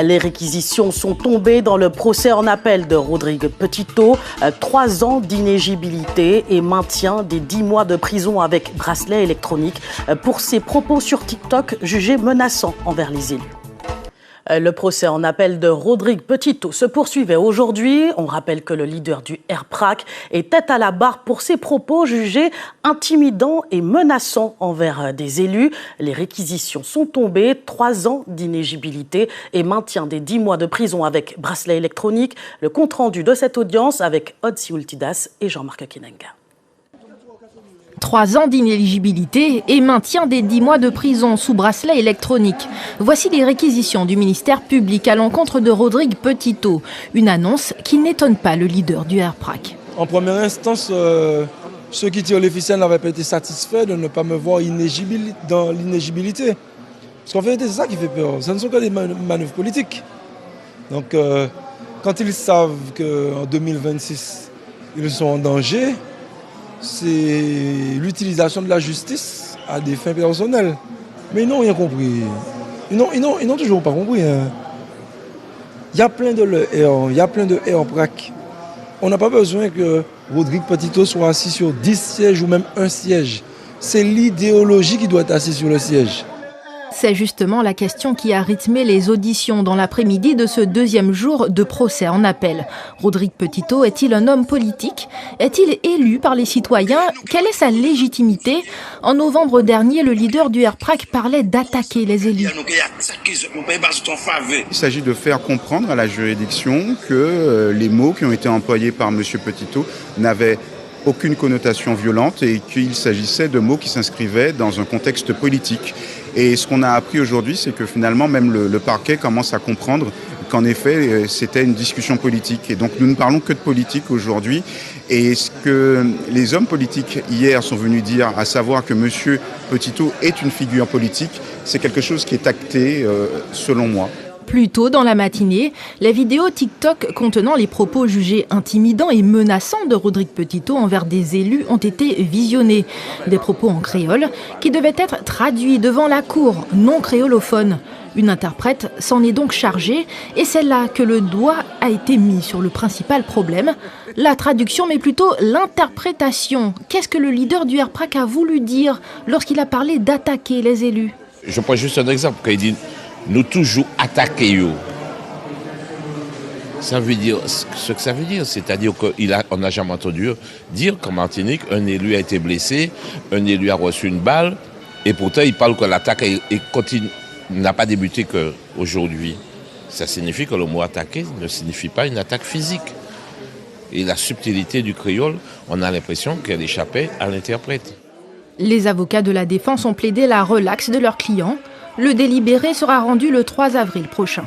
Les réquisitions sont tombées dans le procès en appel de Rodrigue Petitot. 3 ans d'inéligibilité et maintien des 10 mois de prison avec bracelet électronique pour ses propos sur TikTok jugés menaçants envers les élus. Le procès en appel de Rodrigue Petitot se poursuivait aujourd'hui. On rappelle que le leader du RPRAC est tête à la barre pour ses propos jugés intimidants et menaçants envers des élus. Les réquisitions sont tombées, 3 ans d'inéligibilité et maintien des 10 mois de prison avec bracelet électronique. Le compte-rendu de cette audience avec Odsi Ultidas et Jean-Marc Kinenga. 3 ans d'inéligibilité et maintien des 10 mois de prison sous bracelet électronique. Voici les réquisitions du ministère public à l'encontre de Rodrigue Petitot. Une annonce qui n'étonne pas le leader du RPRAC. En première instance, ceux qui tirent les ficelles n'avaient pas été satisfaits de ne pas me voir dans l'inéligibilité. Parce qu'en fait, c'est ça qui fait peur. Ce ne sont que des manœuvres politiques. Donc, quand ils savent qu'en 2026, ils sont en danger, c'est l'utilisation de la justice à des fins personnelles. Mais ils n'ont rien compris. Ils n'ont toujours pas compris. Hein. Il y a plein de il y a plein de RPRAC. On n'a pas besoin que Rodrigue Petitot soit assis sur 10 sièges ou même un siège. C'est l'idéologie qui doit être assise sur le siège. C'est justement la question qui a rythmé les auditions dans l'après-midi de ce 2e jour de procès en appel. Rodrigue Petitot est-il un homme politique? Est-il élu par les citoyens? Quelle est sa légitimité? En novembre dernier, le leader du RPRAC parlait d'attaquer les élus. Il s'agit de faire comprendre à la juridiction que les mots qui ont été employés par M. Petitot n'avaient aucune connotation violente et qu'il s'agissait de mots qui s'inscrivaient dans un contexte politique. Et ce qu'on a appris aujourd'hui, c'est que finalement, même le parquet commence à comprendre qu'en effet, c'était une discussion politique. Et donc, nous ne parlons que de politique aujourd'hui. Et ce que les hommes politiques hier sont venus dire, à savoir que M. Petitot est une figure politique, c'est quelque chose qui est acté, selon moi. Plus tôt dans la matinée, les vidéos TikTok contenant les propos jugés intimidants et menaçants de Rodrigue Petitot envers des élus ont été visionnées. Des propos en créole qui devaient être traduits devant la cour non créolophone. Une interprète s'en est donc chargée et c'est là que le doigt a été mis sur le principal problème. La traduction, mais plutôt l'interprétation. Qu'est-ce que le leader du RPRAC a voulu dire lorsqu'il a parlé d'attaquer les élus? Je prends juste un exemple. Quand il dit nous toujours attaquer. Ça veut dire ce que ça veut dire, c'est-à-dire qu'on n'a jamais entendu dire qu'en Martinique, un élu a été blessé, un élu a reçu une balle, et pourtant il parle que l'attaque n'a pas débuté qu'aujourd'hui. Ça signifie que le mot attaquer ne signifie pas une attaque physique. Et la subtilité du créole, on a l'impression qu'elle échappait à l'interprète. Les avocats de la défense ont plaidé la relaxe de leurs clients. Le délibéré sera rendu le 3 avril prochain.